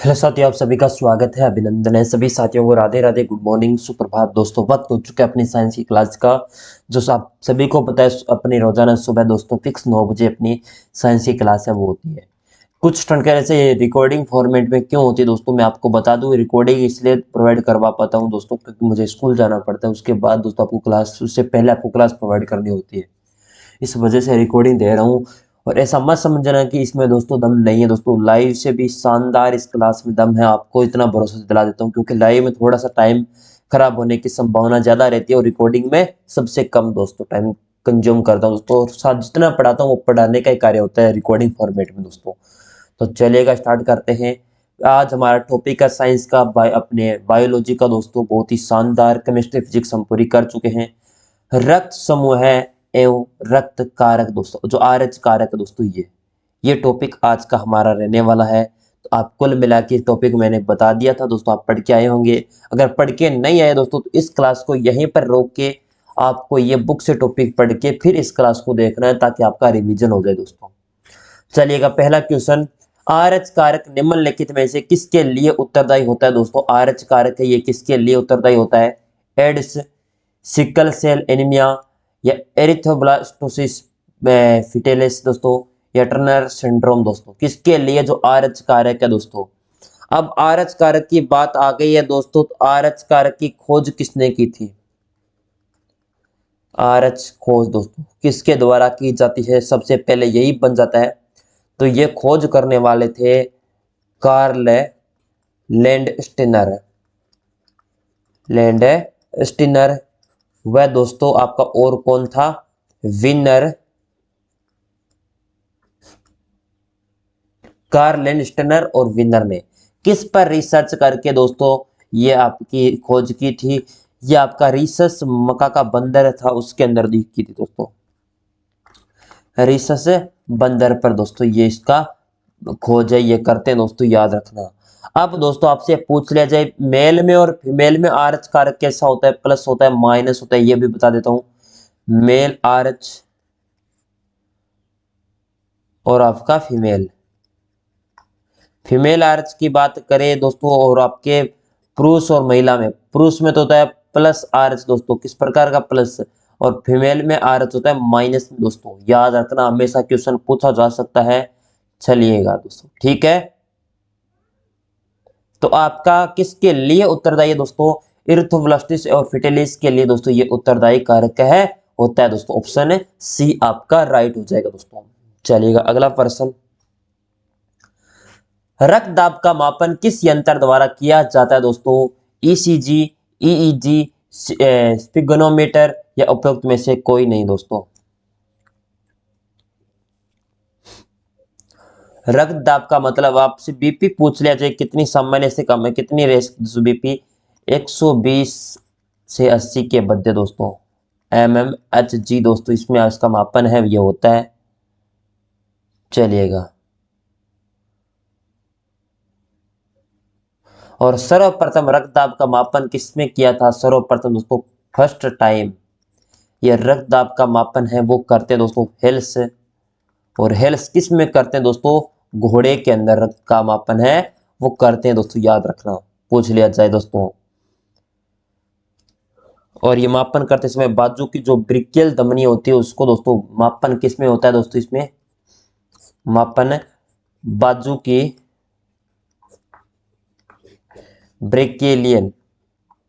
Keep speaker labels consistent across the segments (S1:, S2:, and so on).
S1: Hello साथियों, आप सभी का स्वागत है, अभिनंदन है। सभी साथियों को राधे राधे, गुड मॉर्निंग, सुप्रभात। दोस्तों, वक्त हो चुका है अपनी साइंस की क्लास का। जो आप सभी को पता है, अपनी रोजाना सुबह दोस्तों फिक्स 9 बजे अपनी साइंस की क्लास है वो होती है। कुछ स्टूडेंट कह रहे थे ये रिकॉर्डिंग फॉर्मेट में क्यों होती है। दोस्तों मैं आपको बता दूं, रिकॉर्डिंग इसलिए प्रोवाइड करवा पाता हूं दोस्तों क्योंकि मुझे स्कूल जाना पड़ता है। उसके बाद दोस्तों आपको क्लास, उससे पहले आपको क्लास प्रोवाइड करनी होती है। इस वजह से रिकॉर्डिंग दे रहा हूँ। और ऐसा मत समझना कि इसमें दोस्तों दम नहीं है। दोस्तों लाइव से भी शानदार इस क्लास में दम है, आपको इतना भरोसा दिला देता हूँ, क्योंकि लाइव में थोड़ा सा टाइम खराब होने की संभावना ज़्यादा रहती है और रिकॉर्डिंग में सबसे कम दोस्तों टाइम कंज्यूम करता हूँ दोस्तों। और साथ जितना पढ़ाता हूँ वो पढ़ाने का ही कार्य होता है रिकॉर्डिंग फॉर्मेट में दोस्तों। तो चलिएगा स्टार्ट करते हैं। आज हमारा टॉपिक है साइंस का, अपने बायोलॉजी का दोस्तों। बहुत ही शानदार केमिस्ट्री फिजिक्स हम पूरी कर चुके हैं। रक्त समूह है एवं रक्त कारक दोस्तों, जो आरएच कारक है दोस्तों, ये टॉपिक आज का हमारा रहने वाला है। तो आप कुल मिला के टॉपिक मैंने बता दिया था दोस्तों, आप पढ़ के आए होंगे। अगर पढ़ के नहीं आए दोस्तों तो इस क्लास को यहीं पर रोक के आपको ये बुक से टॉपिक पढ़ के फिर इस क्लास को देखना है, ताकि आपका रिवीजन हो जाए दोस्तों। चलिएगा, पहला क्वेश्चन। आरएच कारक निम्नलिखित में से किसके लिए उत्तरदायी होता है दोस्तों। आरएच कारक है, ये किसके लिए उत्तरदायी होता है। एड्स, सिकल सेल एनीमिया, या एरिथ्रोब्लास्टोसिस फिटेलिस दोस्तों, या टर्नर सिंड्रोम दोस्तों। किसके लिए जो आरएच कारक है दोस्तों। अब आरएच कारक की बात आ गई है दोस्तों, तो आरएच कारक की खोज किसने की थी। आरएच खोज दोस्तों किसके द्वारा की जाती है, सबसे पहले यही बन जाता है। तो ये खोज करने वाले थे कार्ल लैंडस्टीनर। लैंडस्टीनर वह दोस्तों आपका और कौन था, विनर। कार्ल लैंडस्टीनर और विनर ने किस पर रिसर्च करके दोस्तों ये आपकी खोज की थी। ये आपका रिसस मका का बंदर था, उसके अंदर दी की थी दोस्तों। रिसस बंदर पर दोस्तों ये इसका खोज है, ये करते हैं दोस्तों, याद रखना। अब दोस्तों आपसे पूछ लिया जाए, मेल में और फीमेल में आरएच कारक कैसा होता है, प्लस होता है माइनस होता है, ये भी बता देता हूं। मेल आरएच और आपका फीमेल। फीमेल आरएच की बात करें दोस्तों, और आपके पुरुष और महिला में, पुरुष में तो होता है प्लस आरएच दोस्तों, किस प्रकार का प्लस, और फीमेल में आरएच होता है माइनस में दोस्तों। याद रखना, हमेशा क्वेश्चन पूछा जा सकता है। चलिएगा दोस्तों, ठीक है। तो आपका किसके लिए उत्तरदायी है दोस्तों, इरिथ्रोब्लास्टिस और फिटेलिस के लिए दोस्तों ये उत्तरदायी कारक है, होता है दोस्तों। ऑप्शन सी आपका राइट हो जाएगा दोस्तों। चलिएगा अगला प्रश्न। रक्त दाब का मापन किस यंत्र द्वारा किया जाता है दोस्तों। ईसीजी, ईईजी, स्पिगोनोमीटर, या उपरोक्त में से कोई नहीं दोस्तों। रक्त दाब का मतलब आपसे बीपी पूछ लिया जाए, कितनी सामान्य से कम है, कितनी रेस बीपी, 120 से 80 के मध्य दोस्तों। mmHg दोस्तों इसमें इसका मापन है, ये होता है। चलिएगा, और सर्वप्रथम रक्तदाब का मापन किसमें किया था, सर्वप्रथम दोस्तों फर्स्ट टाइम ये रक्तदाब का मापन है वो करते हैं दोस्तों हेल्स। और हेल्स किस में करते हैं दोस्तों, घोड़े के अंदर रक्त का मापन है वो करते हैं दोस्तों, याद रखना, पूछ लिया जाए दोस्तों। और ये मापन करते समय बाजू की जो ब्रिकियल धमनी होती है उसको दोस्तों मापन किस में होता है दोस्तों, इसमें मापन बाजू की ब्रेकियलियन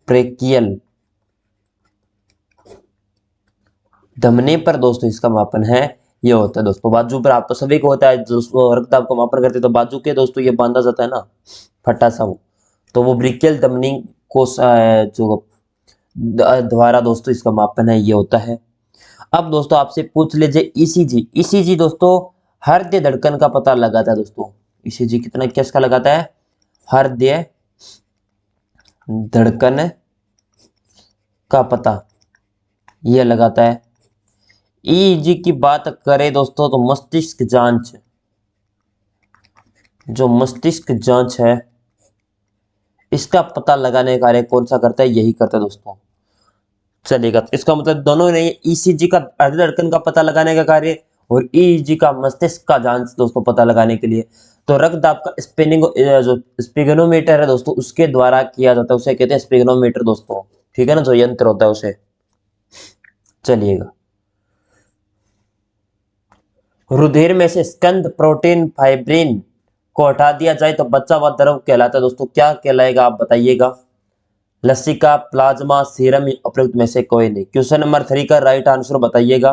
S1: ब्रेकियल धमनी पर दोस्तों इसका मापन है, ये होता है दोस्तों। बाजू पर आप तो सभी को होता है, जो रक्तदाब का मापन करते हैं तो बाजू के दोस्तों ये बांधा जाता है ना, फटा सा वो, तो वो ब्रेकियल धमनी को जो द्वारा दोस्तों इसका मापन है ये होता है। अब दोस्तों आपसे पूछ लीजिए ईसीजी। ईसीजी दोस्तों हृदय धड़कन का पता लगाता है दोस्तों। ईसीजी कितना किसका लगाता है, हृदय धड़कन का पता ये लगाता है। ईईजी की बात करें दोस्तों तो मस्तिष्क जांच, जो मस्तिष्क जांच है इसका पता लगाने का कार्य कौन सा करता है, यही करता है दोस्तों। चलेगा, तो इसका मतलब दोनों नहीं, ईसीजी का हृदय धड़कन का पता लगाने का कार्य और ईईजी का मस्तिष्क का जांच दोस्तों पता लगाने के लिए। तो रक्त दाब का स्पिनिंग जो स्पिगनोमीटर है दोस्तों उसके द्वारा किया जाता है, उसे कहते हैं स्पिगनोमीटर दोस्तों। ठीक है ना, जो यंत्र होता है उसे। चलिएगा, रुधिर में से स्कंद प्रोटीन फाइब्रिन को हटा दिया जाए तो बचा हुआ द्रव कहलाता है दोस्तों, क्या कहलाएगा आप बताइएगा? लसिका, प्लाज्मा, सीरम, उपयुक्त में से कोई नहीं। क्वेश्चन नंबर 3 का राइट आंसर बताइएगा।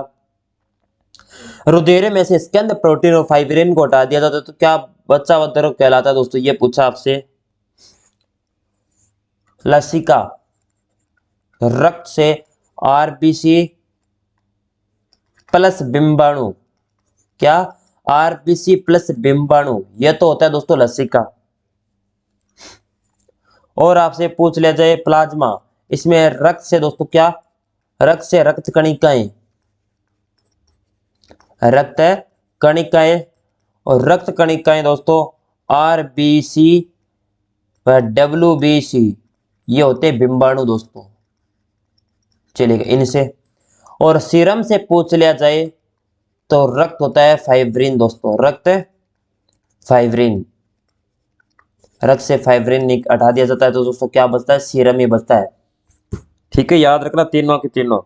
S1: रुधिर में से स्कंद प्रोटीन और फाइब्रिन को हटा दिया जाता है तो क्या बचा हुआ द्रव कहलाता है दोस्तों? ये पूछा आपसे। लसिका, रक्त से आरबीसी प्लस बिंबाणु, क्या? आरबीसी प्लस बिंबाणु, यह तो होता है दोस्तों लसिका। और आपसे पूछ लिया जाए प्लाज्मा, इसमें रक्त से दोस्तों क्या? रक्त से रक्त कणिकाएं, रक्त कणिकाएं, और रक्त कणिकाएं दोस्तों आरबीसी व डब्ल्यूबीसी, ये होते बिंबाणु दोस्तों। चलिएगा इनसे। और सीरम से पूछ लिया जाए तो रक्त होता है फाइब्रिन दोस्तों, रक्त फाइब्रिन, रक्त से फाइब्रिन हटा दिया जाता है तो दोस्तों क्या बचता है? सीरम ही बचता है। ठीक है, याद रखना तीनों के तीनों।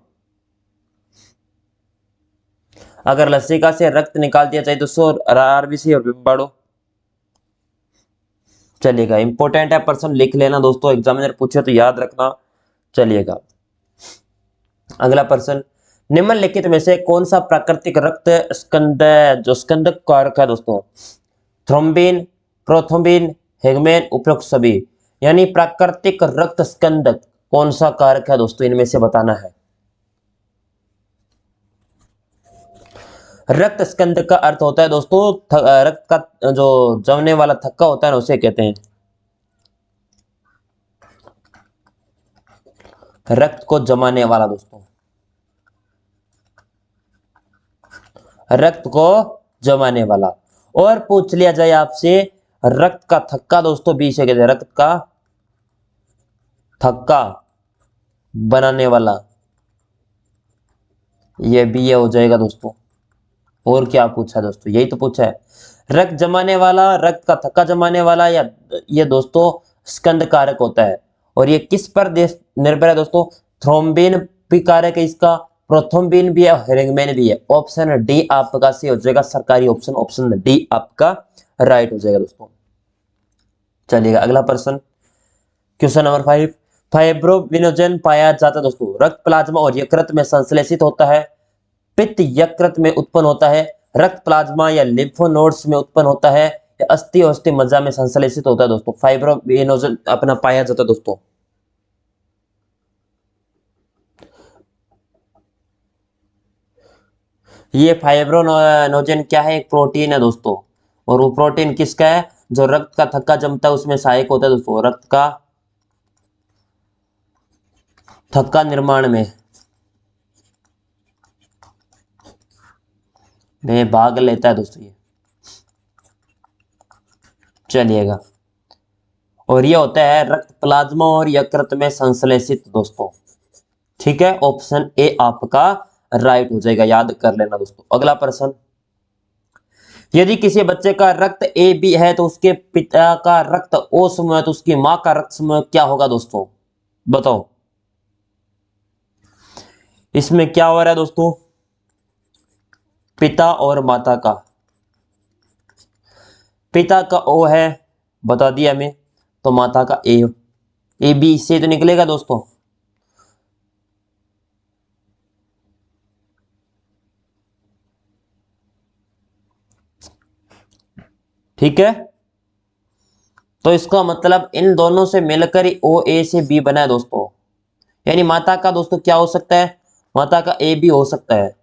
S1: अगर लसिका से रक्त निकाल दिया जाए दोस्तों आरबीसी और बिंबाणु। चलिएगा, इंपॉर्टेंट है, पर्सन लिख लेना दोस्तों, एग्जामिनर पूछे तो याद रखना। चलिएगा, अगला प्रश्न, निम्नलिखित में से कौन सा प्राकृतिक रक्त स्कंद जो स्कंदक कारक है दोस्तों? थ्रोम्बिन, प्रोथ्रोम्बिन, हेगमेन, उपरोक्त सभी। यानी प्राकृतिक रक्त स्कंदक कौन सा कारक है दोस्तों, इनमें से बताना है। रक्त स्कंदक का अर्थ होता है दोस्तों रक्त का जो जमने वाला थक्का होता है ना, उसे कहते हैं। रक्त को जमाने वाला दोस्तों, रक्त को जमाने वाला। और पूछ लिया जाए आपसे रक्त का थक्का दोस्तों, बी से कहते हैं रक्त का थक्का बनाने वाला, ये भी ये हो जाएगा दोस्तों। और क्या पूछा दोस्तों? यही तो पूछा है, रक्त जमाने वाला, रक्त का थक्का जमाने वाला, या ये दोस्तों स्कंद कारक होता है। और ये किस पर निर्भर है दोस्तों? थ्रोम्बिन भी कारक है इसका, प्रोथ्रोम्बिन भी है, हेरिंगमैन भी है। ऑप्शन डी आपका सही हो जाएगा, सरकारी ऑप्शन, ऑप्शन डी आपका राइट हो जाएगा दोस्तों। चलिएगा अगला प्रश्न, क्वेश्चन नंबर 5, फाइब्रोबिनोजन पाया जाता है दोस्तों रक्त प्लाज्मा और यकृत में संश्लेषित होता है, पित्त यकृत में उत्पन्न होता है, रक्त प्लाज्मा या लिम्फोनोड्स में उत्पन्न होता है, या अस्थि और अस्थि मज्जा में संश्लेषित होता है दोस्तों? फाइब्रोबिनोजन अपना पाया जाता है दोस्तों। ये फाइब्रोनोजन क्या है? एक प्रोटीन है दोस्तों। और वो प्रोटीन किसका है? जो रक्त का थक्का जमता है उसमें सहायक होता है दोस्तों, रक्त का थक्का निर्माण में भाग लेता है दोस्तों ये। चलिएगा, और ये होता है रक्त प्लाज्मा और यकृत में संश्लेषित दोस्तों। ठीक है, ऑप्शन ए आपका राइट हो जाएगा, याद कर लेना दोस्तों। अगला प्रश्न, यदि किसी बच्चे का रक्त ए बी है तो उसके पिता का रक्त ओ समूह है तो उसकी मां का रक्त समूह क्या होगा दोस्तों? बताओ, इसमें क्या हो रहा है दोस्तों? पिता और माता का, पिता का ओ है, बता दिया हमें, तो माता का ए बी से तो निकलेगा दोस्तों। ठीक है, तो इसका मतलब इन दोनों से मिलकर ही ओ ए से बी बना है दोस्तों। यानी माता का दोस्तों क्या हो सकता है? माता का ए बी हो सकता है,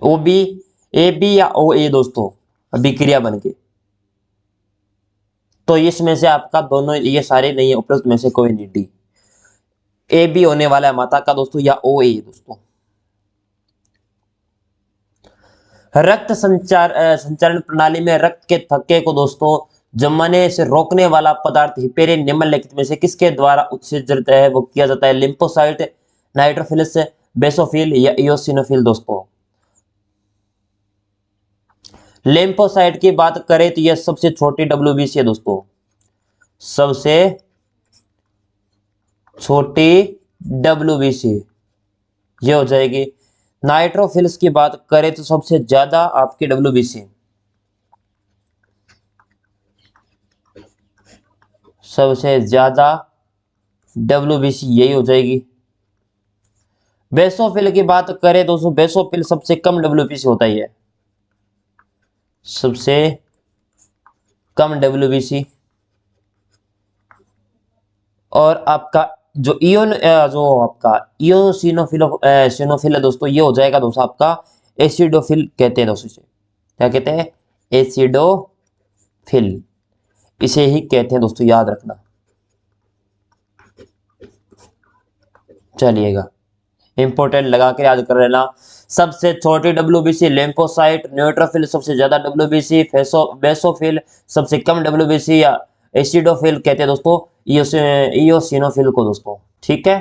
S1: ओ बी, ए बी या ओ ए दोस्तों, अभिक्रिया बन के। तो इसमें से आपका दोनों ये सारे नहीं है, उपयुक्त में से कोई नहीं, डी ए बी होने वाला है माता का दोस्तों, या ओ ए दोस्तों। रक्त संचरण प्रणाली में रक्त के थक्के को दोस्तों जमने से रोकने वाला पदार्थ हिपेरिन निम्नलिखित में से किसके द्वारा उत्सर्जित है? वो किया जाता है लिम्फोसाइट, नाइट्रोफिलस, बेसोफिल या इयोसिनोफिल दोस्तों। लिम्फोसाइट की बात करें तो यह सबसे छोटी डब्ल्यूबीसी है दोस्तों, सबसे छोटी डब्ल्यूबीसी ये हो जाएगी। नाइट्रोफिल्स की बात करें तो सबसे ज्यादा आपकी डब्ल्यूबीसी, सबसे ज्यादा डब्ल्यूबीसी यही हो जाएगी। बेसोफिल की बात करें दोस्तों, बेसोफिल सबसे कम डब्ल्यूबीसी होता ही है, सबसे कम डब्ल्यूबीसी। और आपका जो जो आपका इयोसिनोफिल सिनोफिल है दोस्तों, ये हो जाएगा दोस्तों आपका एसिडोफिल कहते हैं दोस्तों इसे, क्या कहते हैं? एसिडोफिल, इसे ही कहते हैं दोस्तों, याद रखना। चलिएगा, इंपॉर्टेंट लगा के याद कर लेना। सबसे छोटी डब्ल्यूबीसी लिम्फोसाइट, न्यूट्रोफिल सबसे ज्यादा डब्ल्यूबीसी, बेसोफिल सबसे कम डब्ल्यूबीसी, या एसिडोफिल कहते हैं दोस्तों इयोसिनोफिल को दोस्तों। ठीक है,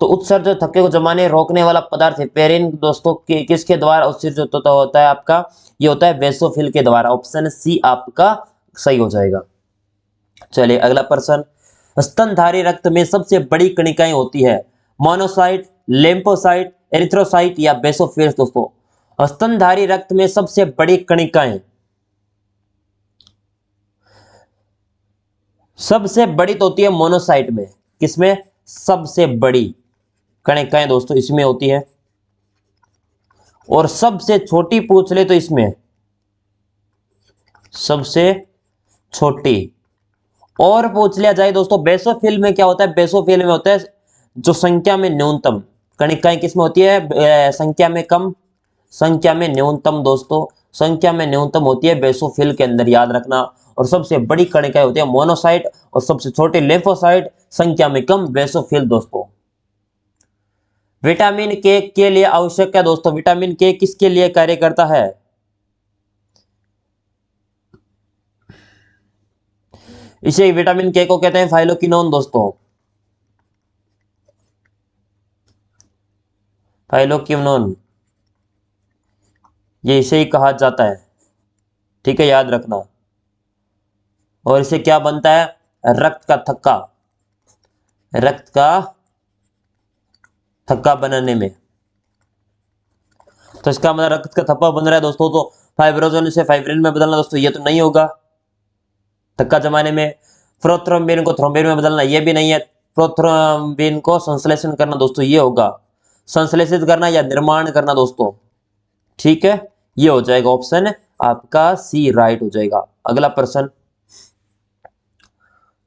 S1: तो उत्सर्जक थक्के को जमाने रोकने वाला पदार्थ हेपेरिन दोस्तों किसके द्वारा उत्सर्जित होता है आपका? ये होता है बेसोफिल के द्वारा। ऑप्शन सी आपका सही हो जाएगा। चलिए अगला प्रश्न, स्तनधारी रक्त में सबसे बड़ी कणिकाएं होती है, मोनोसाइट, लिम्फोसाइट, एरिथ्रोसाइट या बेसोफिल्स दोस्तों। स्तनधारी रक्त में सबसे बड़ी कणिकाएं, सबसे बड़ी तो होती है मोनोसाइट में। किसमें? सबसे बड़ी कणिकाएं दोस्तों इसमें होती है। और सबसे छोटी पूछ ले तो इसमें सबसे छोटी। और पूछ लिया जाए दोस्तों बेसोफिल में क्या होता है? बेसोफिल में होता है जो संख्या में न्यूनतम कणिकाएं किसमें होती है? संख्या में कम, संख्या में न्यूनतम दोस्तों, संख्या में न्यूनतम होती है बेसोफिल के अंदर, याद रखना। और सबसे बड़ी कणिकाएं होती है मोनोसाइट, और सबसे छोटे लिम्फोसाइट, संख्या में कम बेसोफिल दोस्तों। विटामिन के लिए आवश्यक है दोस्तों, विटामिन के किसके लिए कार्य करता है? इसे विटामिन के को कहते हैं फाइलोक्विनोन दोस्तों, फाइलोक्विनोन ये इसे ही कहा जाता है। ठीक है, याद रखना। और इसे क्या बनता है? रक्त का थक्का, रक्त का थक्का बनाने में। तो इसका मतलब रक्त का थक्का बन रहा है दोस्तों, तो फाइब्रोजन से फाइब्रिन में बदलना दोस्तों ये तो नहीं होगा थक्का जमाने में। प्रोथ्रोम्बिन को थ्रोम्बिन में बदलना ये भी नहीं है। प्रोथ्रोम्बिन को संश्लेषण करना दोस्तों ये होगा, संश्लेषित करना या निर्माण करना दोस्तों। ठीक है, ये हो जाएगा ऑप्शन आपका सी राइट हो जाएगा। अगला प्रश्न,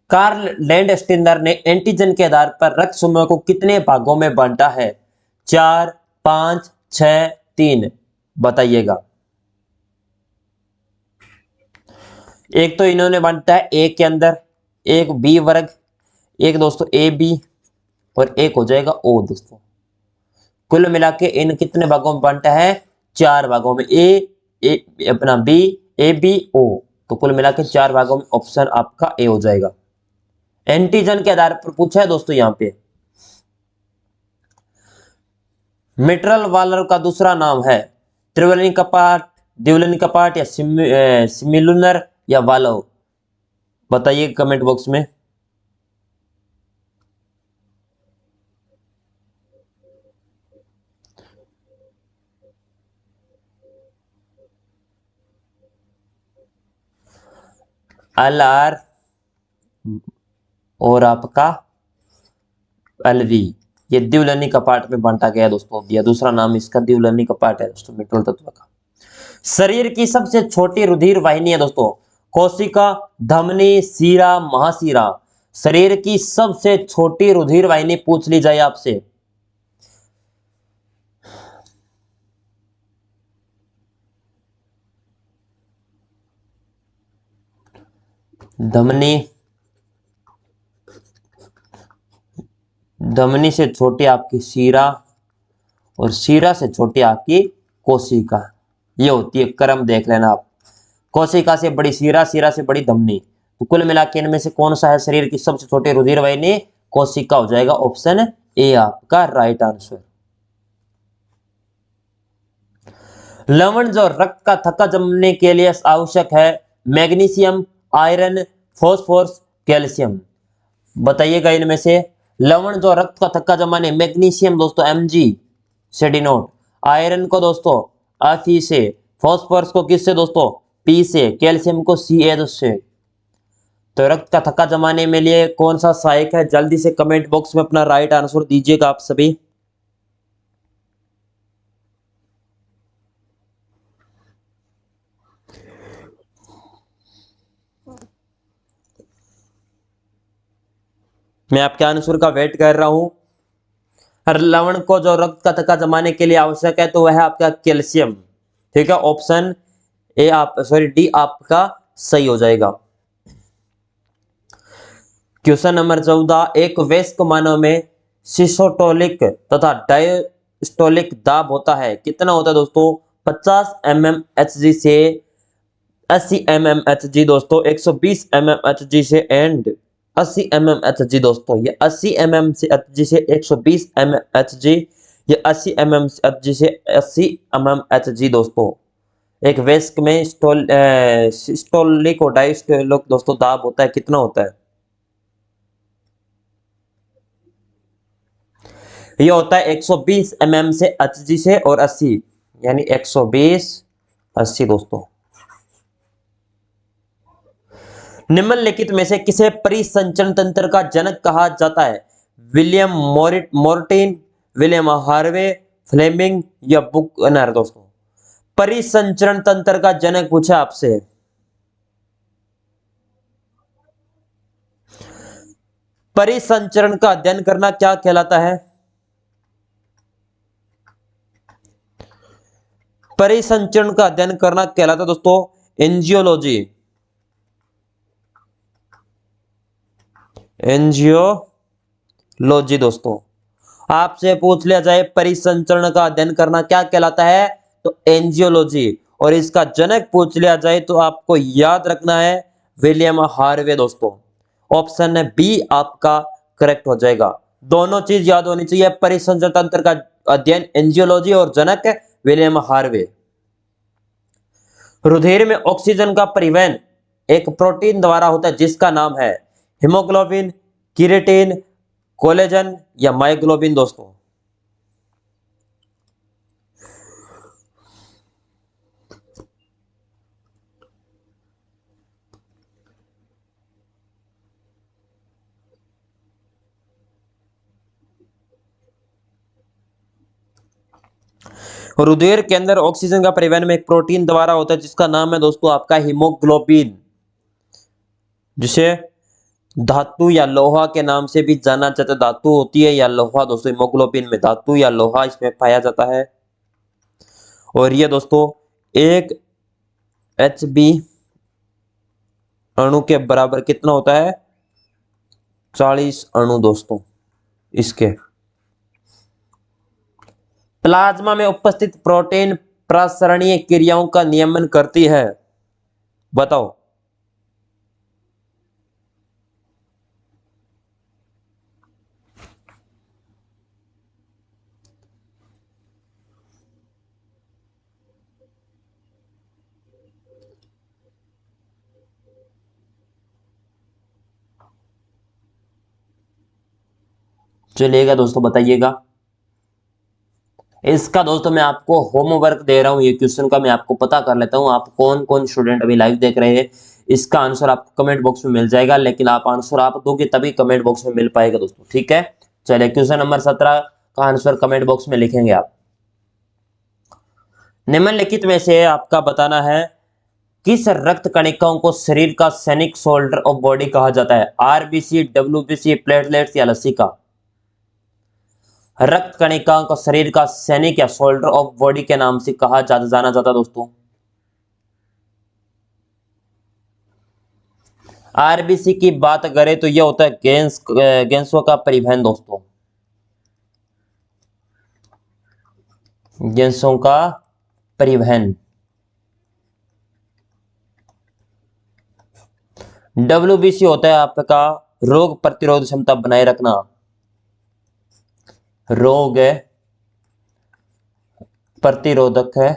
S1: कार्ल लैंडस्टीनर ने एंटीजन के आधार पर रक्त समूह को कितने भागों में बांटा है? 4, 5, 6, 3 बताइएगा। एक तो इन्होंने बांटा है ए के अंदर, एक बी वर्ग, एक दोस्तों ए बी, और एक हो जाएगा ओ दोस्तों। कुल मिला के इन कितने भागों में बांटा है? 4 भागों में, ए अपना बी, ए बी ओ, तो कुल मिला के 4 भागों में। ऑप्शन आपका ए हो जाएगा। एंटीजन के आधार पर पूछा है दोस्तों यहां पे। मिट्रल वालर का दूसरा नाम है त्रिवलनी कपाट, द्विवलनी कपाट, या सिमिलुनर, या वालव, बताइए कमेंट बॉक्स में। एल आर और आपका एलवी, ये द्विवलनी कपाट में बांटा गया दोस्तों, या दूसरा नाम इसका द्विवलनी कपाट है दोस्तों मिट्रल तत्व का। शरीर की सबसे छोटी रुधिर वाहिनी है दोस्तों, कोशिका, धमनी, सीरा, महासीरा। शरीर की सबसे छोटी रुधिर वाहिनी पूछ ली जाए आपसे, धमनी, धमनी से छोटी आपकी सीरा, और सीरा से छोटी आपकी कोशिका। ये होती है क्रम, देख लेना आप। कोशिका से बड़ी सीरा, सीरा से बड़ी धमनी। तो कुल मिला के इनमें से कौन सा है शरीर की सबसे छोटी रुधिर वाहिनी? कोशिका हो जाएगा। ऑप्शन ए आपका राइट आंसर। लवण जो रक्त का थक्का जमने के लिए आवश्यक है, मैग्नीशियम, आयरन, फॉस्फोरस, कैल्शियम। बताइएगा इनमें से लवण जो रक्त का थक्का जमाने, मैग्नीशियम दोस्तों Mg से डिनोट, आयरन को दोस्तों Fe से, फॉस्फोरस को किससे दोस्तों P से, कैल्शियम को Ca से। तो रक्त का थक्का जमाने में लिए कौन सा सहायक है, जल्दी से कमेंट बॉक्स में अपना राइट आंसर दीजिएगा आप सभी। मैं आपके आंसर का वेट कर रहा हूं। हर लवण को जो रक्त का थक्का जमाने के लिए आवश्यक है तो वह है आपका कैल्शियम। ठीक है, ऑप्शन ए आप सॉरी डी आपका सही हो जाएगा। क्वेश्चन नंबर 14, एक वयस्क मानव में सिस्टोलिक तथा डायस्टोलिक दाब होता है, कितना होता है दोस्तों, 50 mmHg से 80 mmHg दोस्तों, 120 mmHg से एंड 80 mmHg दोस्तों। ये 80 mmHg से 120 mmHg, ये 80 mmHg से 80 mmHg दोस्तों। एक वयस्क में सिस्टोलिक और डायस्टोलिक दोस्तों दाब होता है, कितना होता है, ये होता है 120 mm से Hg से और 80, यानी 120 80 दोस्तों। निम्नलिखित में से किसे परिसंचरण तंत्र का जनक कहा जाता है, William Morton, William Harvey, Fleming या बुकनर दोस्तों। परिसंचरण तंत्र का जनक पूछा आपसे, परिसंचरण का अध्ययन करना क्या कहलाता है, परिसंचरण का अध्ययन करना कहलाता है दोस्तों एंजियोलॉजी। एंजियोलॉजी दोस्तों। आपसे पूछ लिया जाए परिसंचरण का अध्ययन करना क्या कहलाता है, तो एंजियोलॉजी। और इसका जनक पूछ लिया जाए तो आपको याद रखना है विलियम हार्वे दोस्तों। ऑप्शन बी आपका करेक्ट हो जाएगा। दोनों चीज याद होनी चाहिए, परिसंचरण तंत्र का अध्ययन एंजियोलॉजी और जनक विलियम हार्वे। रुधिर में ऑक्सीजन का परिवहन एक प्रोटीन द्वारा होता है जिसका नाम है हीमोग्लोबिन, किरेटिन, कोलेजन या मायोग्लोबिन दोस्तों। रुधिर के अंदर ऑक्सीजन का परिवहन में एक प्रोटीन द्वारा होता है जिसका नाम है दोस्तों आपका हीमोग्लोबिन, जिसे धातु या लोहा के नाम से भी जाना जाता है। धातु होती है या लोहा दोस्तों, हीमोग्लोबिन में धातु या लोहा इसमें पाया जाता है। और ये दोस्तों एक Hb अणु के बराबर कितना होता है, 40 अणु दोस्तों इसके। प्लाज्मा में उपस्थित प्रोटीन प्रसरणीय क्रियाओं का नियमन करती है, बताओ। चलिएगा दोस्तों बताइएगा। इसका दोस्तों मैं आपको होमवर्क दे रहा हूं, ये क्वेश्चन का मैं आपको पता कर लेता हूं आप कौन कौन स्टूडेंट अभी लाइव देख रहे हैं। इसका आंसर आपको कमेंट बॉक्स में मिल जाएगा, लेकिन आप आंसर आप दोगे तभी कमेंट बॉक्स में मिल पाएगा दोस्तों। ठीक है, चलिए क्वेश्चन नंबर 17 का आंसर कमेंट बॉक्स में लिखेंगे आप। निम्नलिखित में से आपका बताना है किस रक्त कणिकाओं को शरीर का सैनिक सोल्जर ऑफ बॉडी कहा जाता है, आरबीसी, डब्ल्यूबीसी, प्लेटलेट्स या लसिका। रक्त कणिकाओं को शरीर का सैनिक या सोल्जर ऑफ बॉडी के नाम से कहा जाना जाता दोस्तों। आरबीसी की बात करें तो यह होता है गैसों का परिवहन दोस्तों, गैसों का परिवहन। डब्ल्यूबीसी होता है आपका रोग प्रतिरोध क्षमता बनाए रखना, रोग प्रतिरोधक है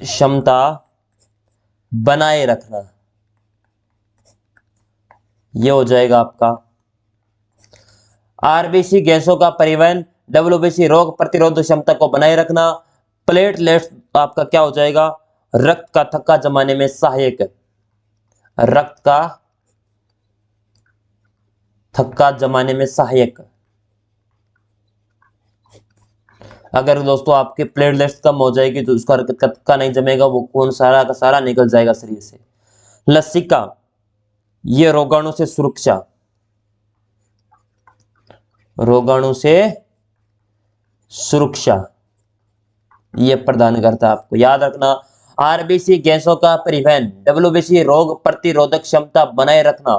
S1: क्षमता बनाए रखना, ये हो जाएगा आपका। आरबीसी गैसों का परिवहन, डब्ल्यूबीसी रोग प्रतिरोधक क्षमता को बनाए रखना, प्लेटलेट्स आपका क्या हो जाएगा, रक्त का थक्का जमाने में सहायक, रक्त का थक्का जमाने में सहायक। अगर दोस्तों आपके प्लेटलेट्स कम हो जाएगी तो उसका रक्त का थक्का नहीं जमेगा, वो खून सारा का सारा निकल जाएगा शरीर से। लसिका, ये रोगाणु से सुरक्षा, रोगाणु से सुरक्षा ये प्रदान करता है। आपको याद रखना, आरबीसी गैसों का परिवहन, डब्ल्यूबीसी रोग प्रतिरोधक क्षमता बनाए रखना,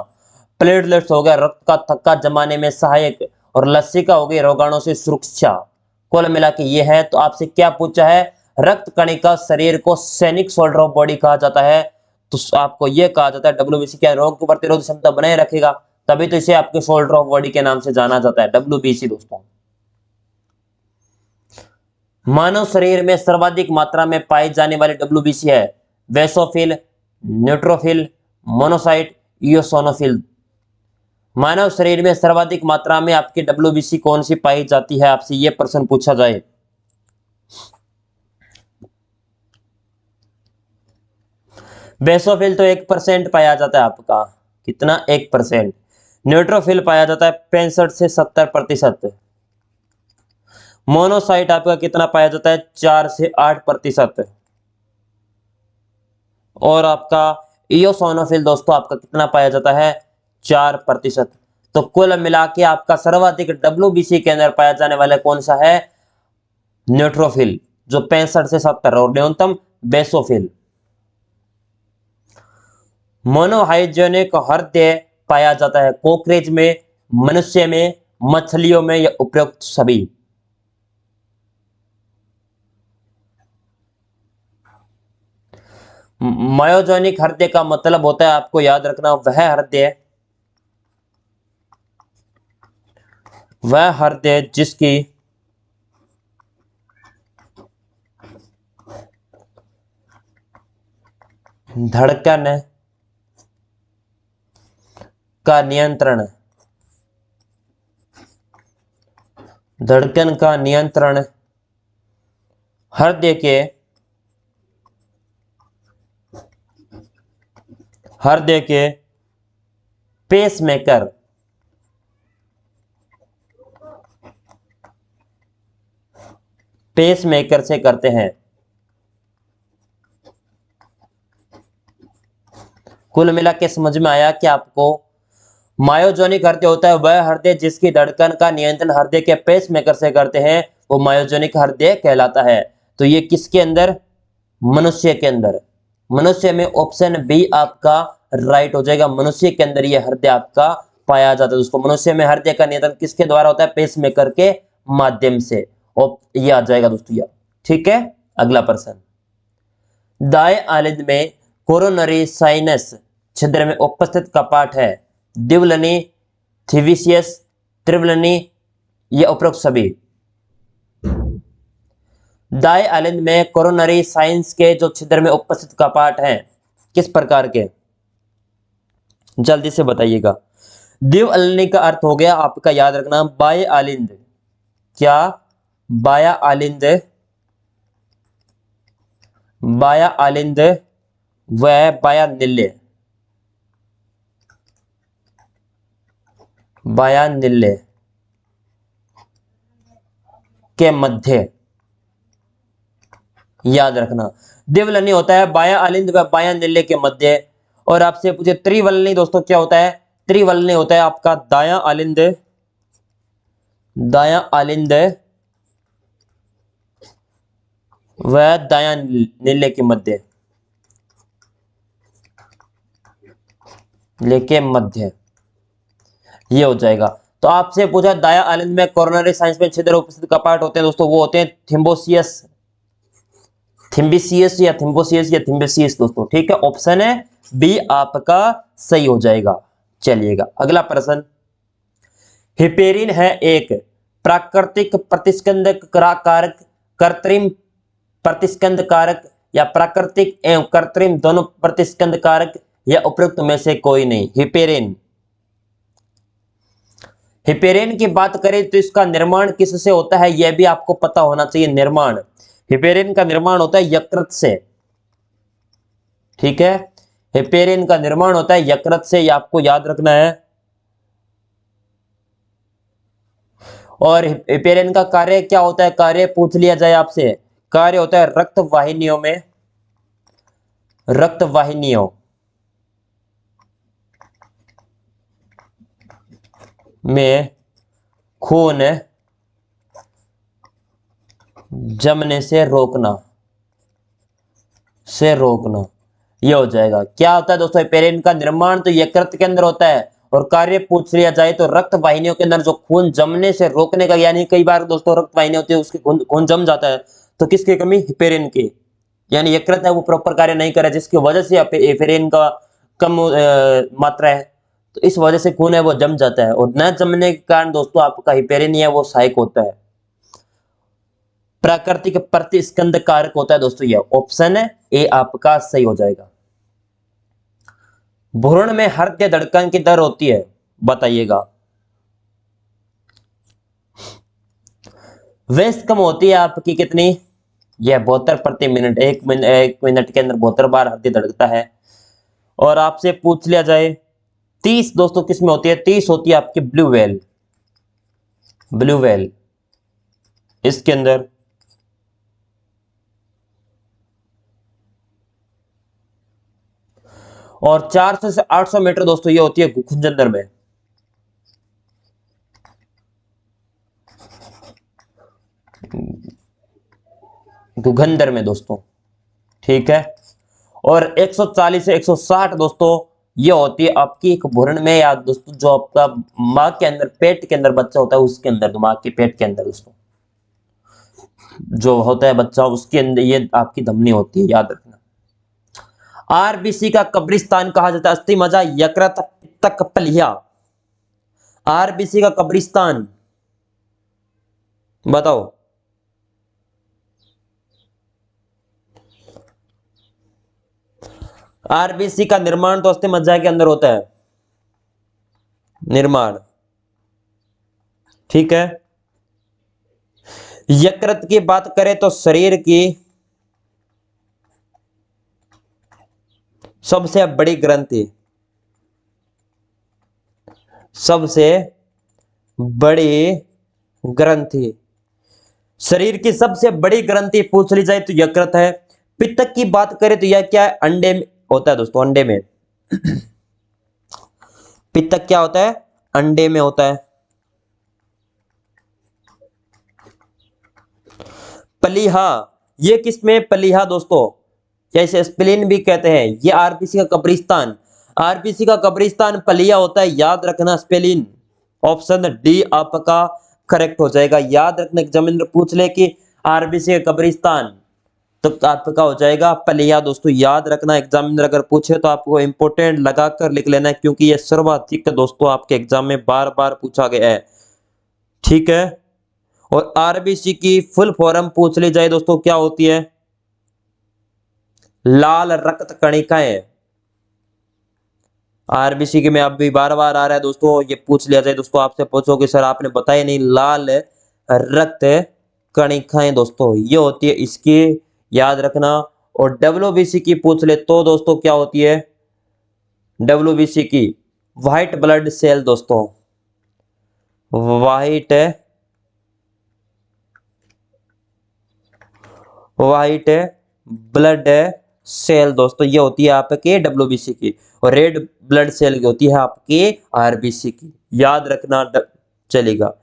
S1: प्लेटलेट्स हो गया रक्त का थक्का जमाने में सहायक, और लसिका हो गई रोगाणु से सुरक्षा। कुल मिला के ये है। तो आपसे क्या पूछा है, रक्त कणिका शरीर को सैनिक सोल्डर ऑफ बॉडी कहा जाता है। तो आपको यह कहा जाता है डब्ल्यूबीसी क्या रोग प्रतिरोधक क्षमता बनाए रखेगा, तभी तो इसे आपके शोल्डर ऑफ बॉडी के नाम से जाना जाता है, डब्ल्यूबीसी। दोस्तों मानव शरीर में सर्वाधिक मात्रा में पाई जाने वाली डब्ल्यूबीसी है वेसोफिल, न्यूट्रोफिल, मोनोसाइट, इयोसिनोफिल। मानव शरीर में सर्वाधिक मात्रा में आपकी डब्ल्यूबीसी कौन सी पाई जाती है, आपसे यह प्रश्न पूछा जाए। बेसोफिल तो 1% पाया जाता है आपका, कितना, 1%। न्यूट्रोफिल पाया जाता है 65 से 70%। मोनोसाइट आपका कितना पाया जाता है, 4 से 8%। और आपका इयोसिनोफिल दोस्तों आपका कितना पाया जाता है, 4%। तो कुल मिला के आपका सर्वाधिक डब्ल्यूबीसी के अंदर पाया जाने वाला कौन सा है, न्यूट्रोफिल जो 65 से 70, और न्यूनतम बेसोफिल। मोनोहाइड्रोनिक हृदय पाया जाता है कॉकरेज में, मनुष्य में, मछलियों में, या उपयुक्त सभी। मायोजेनिक हृदय का मतलब होता है, आपको याद रखना, वह हृदय जिसकी धड़कन का नियंत्रण, धड़कन का नियंत्रण हृदय के पेसमेकर, पेसमेकर से करते हैं। कुल मिला के समझ में आया कि आपको मायोजेनिक हृदय होता है वह हृदय जिसकी धड़कन का नियंत्रण हृदय के पेसमेकर से करते हैं, वो मायोजेनिक हृदय कहलाता है। तो ये किसके अंदर, मनुष्य के अंदर। मनुष्य में ऑप्शन बी आपका राइट हो जाएगा, मनुष्य के अंदर यह हृदय आपका पाया जाता है। दोस्तों मनुष्य में हृदय का नियंत्रण किसके द्वारा होता है, पेसमेकर के माध्यम से। और ये आ जाएगा दोस्तों यह, ठीक है। अगला प्रश्न, दाएं आलिंद में कोरोनरी साइनस छिद्र में उपस्थित कपाट है, द्विवलनी, थिविसियस, त्रिवलनी, या उपरोक्त सभी। दाएं आलिंद में कोरोनरी साइनस के जो छिद्र में उपस्थित कपाट हैं, किस प्रकार के, जल्दी से बताइएगा। द्विवलनी का अर्थ हो गया आपका, याद रखना, बाएं आलिंद, क्या, बाया आलिंद, बाया आलिंद व बाया निल्य, बाया निल्य के मध्य, याद रखना। द्विवलनी होता है बाया आलिंद व बाया निल्य के मध्य। और आपसे पूछे त्रिवलनी दोस्तों क्या होता है, त्रिवलनी होता है आपका दाया आलिंद, दाया आलिंद व दाया निल्य के मध्य, लेके मध्य, ये हो जाएगा। तो आपसे पूछा दाया आलिंद में कोरोनरी साइंस में छिद्र उपस्थित कपाट होते हैं दोस्तों, वो होते हैं थिम्बोसियस, थिम्बिसियस या थिम्बोसियस या थिम्बिसियस दोस्तों, ठीक है। ऑप्शन है बी आपका सही हो जाएगा। चलिएगा अगला प्रश्न, हिपेरिन है एक प्राकृतिक प्रतिस्कंद कारक, कृत्रिम प्रतिस्कंद कारक, या प्राकृतिक एवं कृत्रिम दोनों प्रतिस्कंद कारक या उपयुक्त में से कोई नहीं। हिपेरिन, हिपेरिन की बात करें तो इसका निर्माण किससे होता है यह भी आपको पता होना चाहिए। निर्माण, हिपेरिन का निर्माण होता है यकृत से। ठीक है, हिपेरिन का निर्माण होता है यकृत से, यह आपको याद रखना है। और हिपेरिन का कार्य क्या होता है, कार्य पूछ लिया जाए आपसे, कार्य होता है रक्त वाहिनियों में, रक्त वाहिनियों में खून जमने से रोकना, से रोकना, यह हो जाएगा। क्या होता है दोस्तों, हिपेरिन का निर्माण तो यकृत के अंदर होता है और कार्य पूछ लिया जाए तो रक्त वाहिनियों के अंदर जो खून जमने से रोकने का, यानी कई बार दोस्तों रक्त वाहिनी होती है उसकी खून जम जाता है, तो किसकी कमी, हिपेरिन की, यानी यकृत है वो प्रॉपर कार्य नहीं करे जिसकी वजह से हिपेरिन का कम मात्रा है, तो इस वजह से खून है वो जम जाता है, और न जमने के कारण दोस्तों आपका हिपेरिन है वो सहायक होता है, प्राकृतिक प्रतिस्कंद कारक होता है दोस्तों। यह ऑप्शन है ए आपका सही हो जाएगा। भ्रूण में हृदय धड़कन की दर होती है, बताइएगा। वेस्ट कम होती है आपकी कितनी, यह 72 प्रति मिनट, एक मिनट के अंदर 72 बार हृदय धड़कता है। और आपसे पूछ लिया जाए 30 दोस्तों किस में होती है, 30 होती है आपकी ब्लू व्हेल, ब्लू व्हेल इसके अंदर। और 400 से 800 मीटर दोस्तों ये होती है गुखुंजंदर में, गुखंदर में दोस्तों। ठीक है, और 140 से 160 दोस्तों ये होती है आपकी एक भ्रूण में, या दोस्तों जो आपका मां के अंदर, पेट के अंदर बच्चा होता है उसके अंदर, मां के पेट के अंदर दोस्तों जो होता है बच्चा उसके अंदर ये आपकी धमनी होती है, याद रखना। आरबीसी का कब्रिस्तान कहा जाता है, अस्थि मज्जा, यकृत, पित्तक, प्लीहा। आरबीसी का कब्रिस्तान बताओ। आरबीसी का निर्माण तो अस्थि मज्जा के अंदर होता है, निर्माण। ठीक है, यकृत की बात करें तो शरीर की सबसे बड़ी ग्रंथि, सबसे बड़ी ग्रंथि, शरीर की सबसे बड़ी ग्रंथि पूछ ली जाए तो यकृत है। पित्तक की बात करें तो यह क्या है, अंडे में होता है दोस्तों, अंडे में। पित्तक क्या होता है, अंडे में होता है। प्लीहा, ये किसमें, प्लीहा दोस्तों, जैसे स्प्लीन भी कहते हैं, ये आरबीसी का कब्रिस्तान, आरबीसी का कब्रिस्तान प्लीहा होता है, याद रखना स्पेलिन। ऑप्शन डी आपका करेक्ट हो जाएगा। याद रखने एग्जामिनर में पूछ ले कि आरबीसी का कब्रिस्तान, तो आपका हो जाएगा प्लीहा दोस्तों। याद रखना एग्जामिनर अगर पूछे तो आपको इंपोर्टेंट लगाकर लिख लेना है, क्योंकि यह सर्वाधिक दोस्तों आपके एग्जाम में बार बार पूछा गया है। ठीक है, और आरबीसी की फुल फॉर्म पूछ ली जाए दोस्तों क्या होती है, लाल रक्त कणिकाएं। आरबीसी के में अब भी बार बार आ रहा है दोस्तों, ये पूछ लिया जाए दोस्तों, आपसे पूछो कि सर आपने बताया नहीं, लाल रक्त कणिकाएं दोस्तों ये होती है इसकी, याद रखना। और डब्ल्यूबीसी की पूछ ले तो दोस्तों क्या होती है, डब्ल्यूबीसी की व्हाइट ब्लड सेल दोस्तों, व्हाइट व्हाइट ब्लड सेल दोस्तों ये होती है आपके डब्ल्यूबीसी की, और रेड ब्लड सेल की होती है आपके आरबीसी की, याद रखना चलेगा।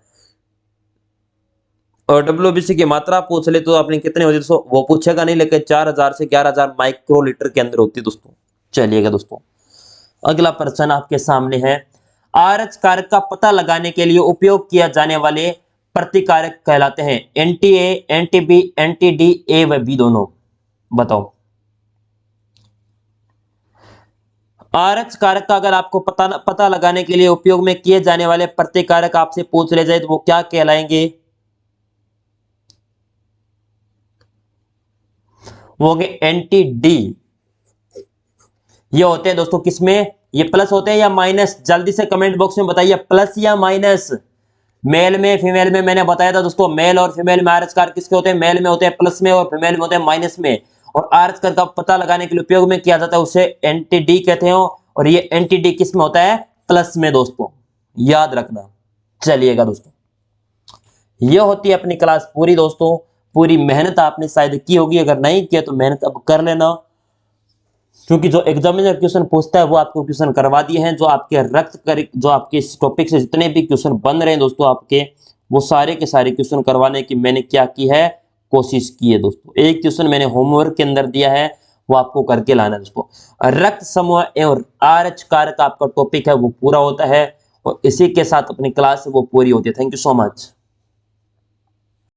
S1: और डब्ल्यूबीसी की मात्रा पूछ ले तो आपने कितने होती है दोस्तों, वो पूछेगा नहीं, लेकिन 4000 से 11000 माइक्रोलीटर के अंदर होती है दोस्तों। चलिएगा दोस्तों, अगला प्रश्न आपके सामने है, आरएच कारक का पता लगाने के लिए उपयोग किया जाने वाले प्रतिकारक कहलाते हैं, anti A, anti B, anti D, A व बी दोनों, बताओ। आरएच कारक का अगर आपको पता लगाने के लिए उपयोग में किए जाने वाले प्रतिकारक आपसे पूछ ले जाए तो वो क्या कहलाएंगे, वो हो गए एंटी डी। ये होते हैं दोस्तों किसमें, ये प्लस होते हैं या माइनस, जल्दी से कमेंट बॉक्स में बताइए, प्लस या माइनस। मेल में फीमेल में मैंने बताया था दोस्तों, मेल और फीमेल में आरएच कार किसके होते हैं, मेल में होते हैं प्लस में और फीमेल में होते हैं माइनस में। और आरएच कार का पता लगाने के लिए उपयोग में किया जाता है, उसे एंटी डी कहते हैं। और ये एंटी डी किस में होता है, प्लस में दोस्तों, याद रखना। चलिएगा दोस्तों, ये होती है अपनी क्लास पूरी दोस्तों। पूरी मेहनत आपने शायद की होगी, अगर नहीं किया तो मेहनत अब कर लेना, क्योंकि जो एग्जामिनर क्वेश्चन पूछता है वो आपको क्वेश्चन करवा दिए हैं। जो आपके जो आपके इस टॉपिक से जितने भी क्वेश्चन बन रहे हैं दोस्तों आपके, वो सारे के सारे क्वेश्चन करवाने की मैंने क्या की है, कोशिश की है दोस्तों। एक क्वेश्चन मैंने होमवर्क के अंदर दिया है, वो आपको करके लाना है दोस्तों। रक्त समूह एवं आरएच कारक आपका टॉपिक है वो पूरा होता है, और इसी के साथ अपनी क्लास वो पूरी होती है। Thank you so much.